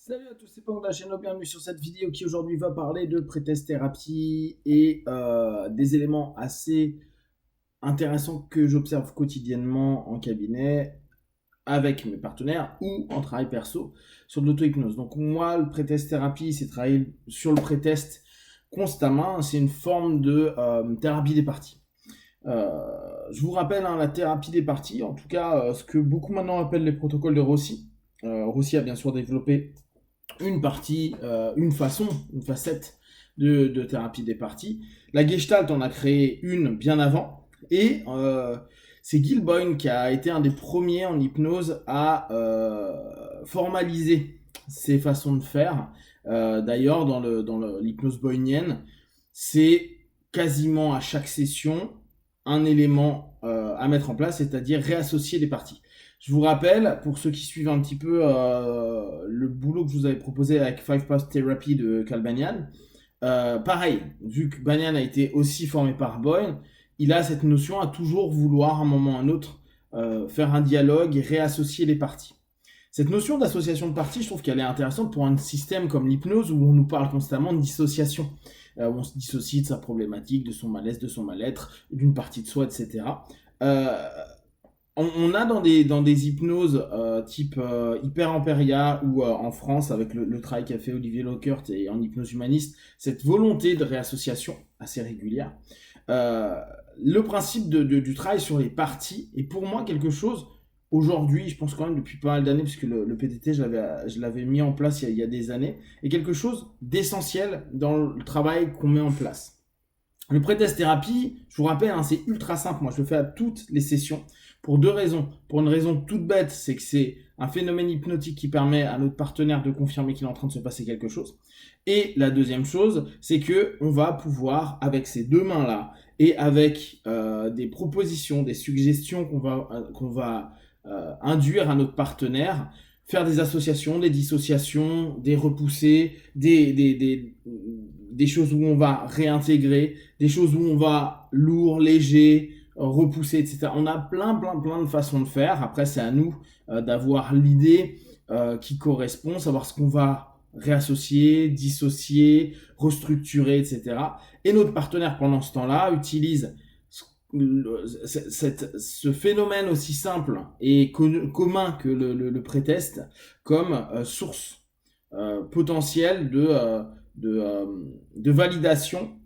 Salut à tous, c'est Panda Cheno, bienvenue sur cette vidéo qui aujourd'hui va parler de pré-test thérapie et des éléments assez intéressants que j'observe quotidiennement en cabinet avec mes partenaires ou en travail perso sur de l'auto-hypnose. Donc moi, le pré-test thérapie, c'est travailler sur le pré-test constamment, c'est une forme de thérapie des parties. Je vous rappelle la thérapie des parties, en tout cas ce que beaucoup maintenant appellent les protocoles de Rossi. Rossi a bien sûr développé une partie, une façon, une facette de thérapie des parties. La Gestalt en a créé une bien avant, et c'est Gil Boyne qui a été un des premiers en hypnose à formaliser ces façons de faire. D'ailleurs, dans l'hypnose boynienne, c'est quasiment à chaque session un élément à mettre en place, c'est-à-dire réassocier les parties. Je vous rappelle, pour ceux qui suivent un petit peu le boulot que je vous avais proposé avec Five Path Therapy de Cal Banyan, pareil, vu que Banyan a été aussi formé par Boyne, il a cette notion à toujours vouloir, à un moment ou à un autre, faire un dialogue et réassocier les parties. Cette notion d'association de parties, je trouve qu'elle est intéressante pour un système comme l'hypnose où on nous parle constamment de dissociation, où on se dissocie de sa problématique, de son malaise, de son mal-être, d'une partie de soi, etc. On a dans des hypnoses type Hyper Emperia ou en France avec le travail qu'a fait Olivier Lockert et en hypnose humaniste, cette volonté de réassociation assez régulière. Le principe du travail sur les parties est pour moi quelque chose, aujourd'hui, je pense quand même depuis pas mal d'années, puisque le PTT, je l'avais mis en place il y a des années, est quelque chose d'essentiel dans le travail qu'on met en place. Le pré-test thérapie, je vous rappelle, c'est ultra simple. Moi, je le fais à toutes les sessions pour deux raisons. Pour une raison toute bête, c'est que c'est un phénomène hypnotique qui permet à notre partenaire de confirmer qu'il est en train de se passer quelque chose. Et la deuxième chose, c'est que on va pouvoir, avec ces deux mains-là, et avec des propositions, des suggestions qu'on va induire à notre partenaire, faire des associations, des dissociations, des repoussés, des choses où on va réintégrer, des choses où on va lourd, léger, repousser, etc. On a plein de façons de faire. Après, c'est à nous d'avoir l'idée qui correspond, savoir ce qu'on va réassocier, dissocier, restructurer, etc. Et notre partenaire, pendant ce temps-là, utilise ce phénomène aussi simple et commun que le pré-test comme source potentielle de validation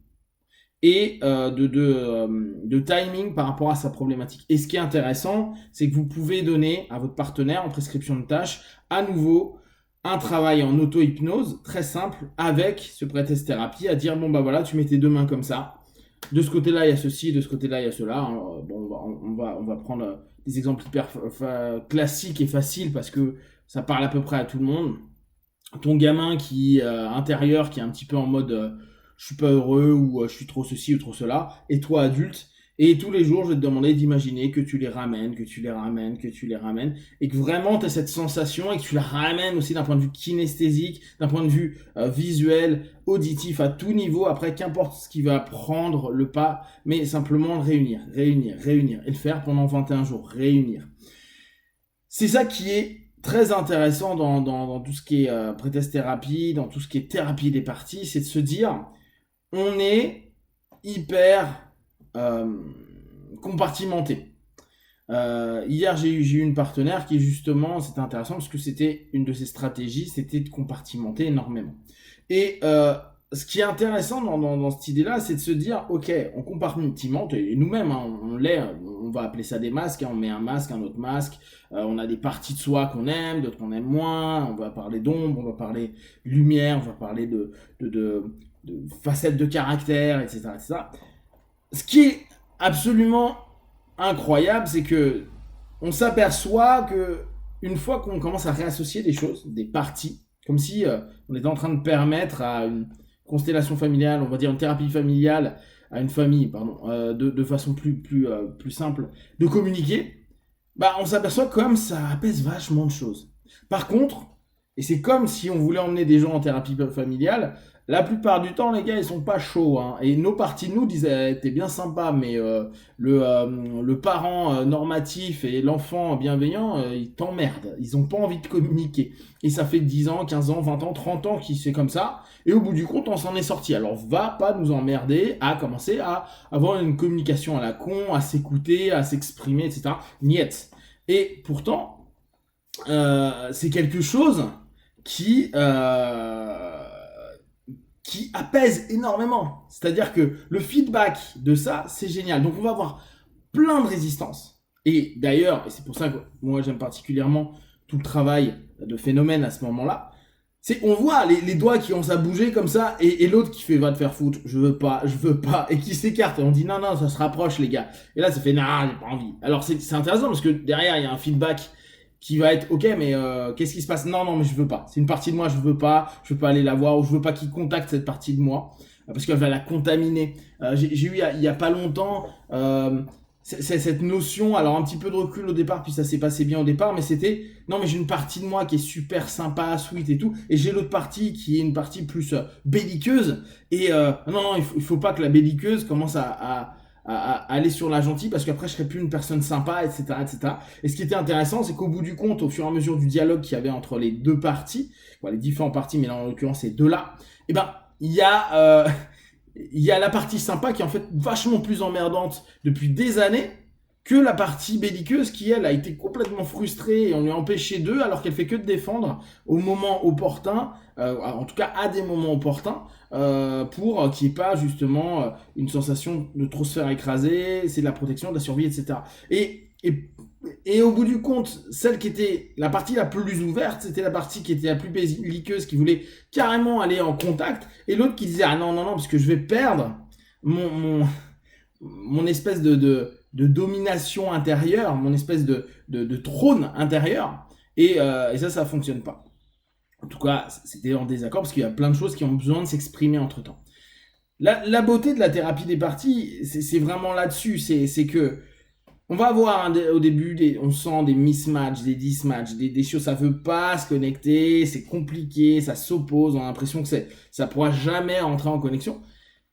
et de timing par rapport à sa problématique. Et ce qui est intéressant, c'est que vous pouvez donner à votre partenaire en prescription de tâches à nouveau un travail en auto-hypnose très simple avec ce pré-test thérapie à dire bon bah voilà, tu mets tes deux mains comme ça. De ce côté-là, il y a ceci, de ce côté-là, il y a cela. Bon, on va prendre des exemples hyper classiques et faciles parce que ça parle à peu près à tout le monde. Ton gamin qui intérieur, qui est un petit peu en mode je suis pas heureux ou je suis trop ceci ou trop cela, et toi adulte, et tous les jours je vais te demander d'imaginer que tu les ramènes, que tu les ramènes, que tu les ramènes, et que vraiment tu as cette sensation et que tu la ramènes aussi d'un point de vue kinesthésique, d'un point de vue visuel, auditif, à tout niveau, après qu'importe ce qui va prendre le pas, mais simplement le réunir, et le faire pendant 21 jours, réunir. C'est ça qui est très intéressant dans tout ce qui est pré-test thérapie, dans tout ce qui est thérapie des parties, c'est de se dire, on est hyper compartimenté. Hier, j'ai eu une partenaire qui justement, c'était intéressant parce que c'était une de ses stratégies, c'était de compartimenter énormément. Et ce qui est intéressant dans cette idée-là, c'est de se dire, ok, on compartimente, et nous-mêmes, on l'est, on va appeler ça des masques, on met un masque, un autre masque, on a des parties de soi qu'on aime, d'autres qu'on aime moins, on va parler d'ombre, on va parler de lumière, on va parler de facettes de caractère, etc. Ce qui est absolument incroyable, c'est que on s'aperçoit que une fois qu'on commence à réassocier des choses, des parties, comme si on était en train de permettre à une constellation familiale, on va dire une thérapie familiale, à une famille, pardon, de façon plus simple, de communiquer, bah on s'aperçoit que quand même ça apaise vachement de choses. Par contre, et c'est comme si on voulait emmener des gens en thérapie familiale, La plupart du temps, les gars, ils sont pas chauds, hein. Et nos parties de nous disaient, t'es bien sympa, mais le parent normatif et l'enfant bienveillant, ils t'emmerdent. Ils ont pas envie de communiquer. Et ça fait 10 ans, 15 ans, 20 ans, 30 ans qu'ils c'est comme ça. Et au bout du compte, on s'en est sorti. Alors, va pas nous emmerder à commencer à avoir une communication à la con, à s'écouter, à s'exprimer, etc. Niet. Et pourtant, c'est quelque chose qui, euh, qui apaise énormément. C'est-à-dire que le feedback de ça, c'est génial. Donc on va avoir plein de résistance. Et d'ailleurs, et c'est pour ça que moi j'aime particulièrement tout le travail de phénomène à ce moment-là, c'est on voit les doigts qui ont à bouger comme ça et l'autre qui fait va te faire foutre, je veux pas, et qui s'écarte et on dit non, ça se rapproche les gars. Et là ça fait non, j'ai pas envie. Alors c'est intéressant parce que derrière il y a un feedback qui va être ok mais qu'est-ce qui se passe, non mais je veux pas, c'est une partie de moi, je veux pas aller la voir ou je veux pas qu'il contacte cette partie de moi parce qu'elle va la contaminer. J'ai eu il y a pas longtemps c'est cette notion, alors un petit peu de recul au départ, puis ça s'est passé bien au départ, mais c'était, non mais j'ai une partie de moi qui est super sympa, sweet et tout, et j'ai l'autre partie qui est une partie plus belliqueuse, et non, il faut pas que la belliqueuse commence à aller sur la gentille, parce qu'après je serai plus une personne sympa, etc., etc. Et ce qui était intéressant, c'est qu'au bout du compte, au fur et à mesure du dialogue qu'il y avait entre les deux parties, les différentes parties, mais là en l'occurrence ces deux-là, et ben, il y a... il y a la partie sympa qui est en fait vachement plus emmerdante depuis des années que la partie belliqueuse qui, elle, a été complètement frustrée et on lui a empêché d'eux alors qu'elle fait que de défendre au moment opportun, en tout cas à des moments opportuns, pour qu'il n'y ait pas justement une sensation de trop se faire écraser, c'est de la protection, de la survie, etc. Et au bout du compte, celle qui était la partie la plus ouverte, c'était la partie qui était la plus belliqueuse, qui voulait carrément aller en contact, et l'autre qui disait ah non, parce que je vais perdre mon espèce de domination intérieure, mon espèce de trône intérieur, et ça fonctionne pas. En tout cas, c'était en désaccord parce qu'il y a plein de choses qui ont besoin de s'exprimer entre temps. La beauté de la thérapie des parties, c'est vraiment là-dessus, c'est que on va avoir au début, on sent des mismatchs, des dismatchs, des choses, ça veut pas se connecter, c'est compliqué, ça s'oppose, on a l'impression que ça pourra jamais rentrer en connexion.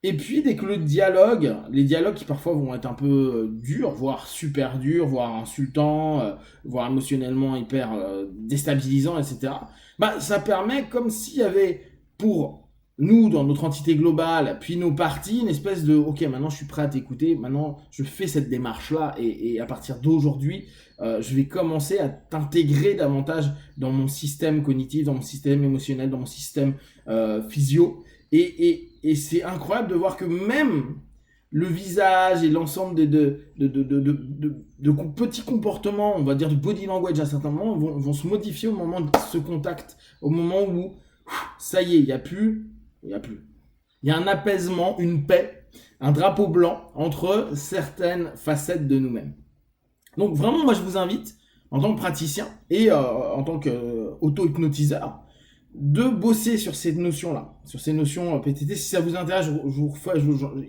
Et puis dès que les dialogues qui parfois vont être un peu durs, voire super durs, voire insultants, voire émotionnellement hyper déstabilisants, etc. Bah ça permet comme s'il y avait pour nous, dans notre entité globale, puis nos parties, une espèce de ok, maintenant je suis prêt à t'écouter, maintenant je fais cette démarche-là, et à partir d'aujourd'hui, je vais commencer à t'intégrer davantage dans mon système cognitif, dans mon système émotionnel, dans mon système physio. Et c'est incroyable de voir que même le visage et l'ensemble de petits comportements, on va dire du body language à certains moments, vont se modifier au moment de ce contact, au moment où ça y est, il n'y a plus. Il y a un apaisement, une paix, un drapeau blanc entre certaines facettes de nous-mêmes. Donc vraiment, moi je vous invite, en tant que praticien et en tant qu'auto-hypnotiseur, de bosser sur ces notions-là, sur ces notions PTT. Si ça vous intéresse,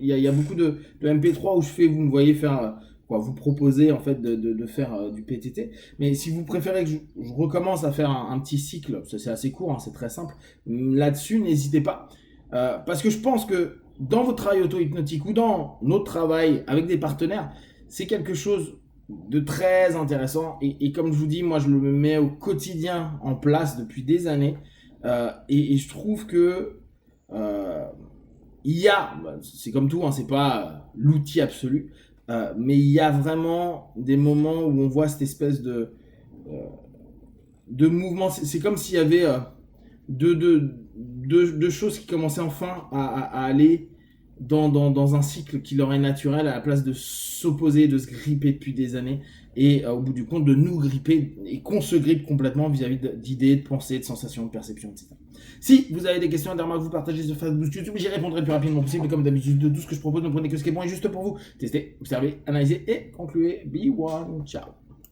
il y a beaucoup de MP3 où vous me voyez faire... vous proposer en fait de faire du PTT. Mais si vous préférez que je recommence à faire un petit cycle, c'est assez court, hein, c'est très simple, là-dessus, n'hésitez pas. Parce que je pense que dans votre travail auto-hypnotique ou dans notre travail avec des partenaires, c'est quelque chose de très intéressant. Et comme je vous dis, moi je le mets au quotidien en place depuis des années. Et je trouve que il y a, c'est comme tout, hein, c'est pas l'outil absolu, mais il y a vraiment des moments où on voit cette espèce de mouvement. C'est comme s'il y avait deux choses qui commençaient enfin à aller dans un cycle qui leur est naturel, à la place de s'opposer, de se gripper depuis des années, et au bout du compte de nous gripper, et qu'on se grippe complètement vis-à-vis d'idées, de pensées, de sensations, de perceptions, etc. Si vous avez des questions, derrière moi, vous partagez sur Facebook, YouTube, j'y répondrai le plus rapidement possible, comme d'habitude, de tout ce que je propose, ne prenez que ce qui est bon et juste pour vous. Testez, observez, analysez et concluez. Be one, ciao.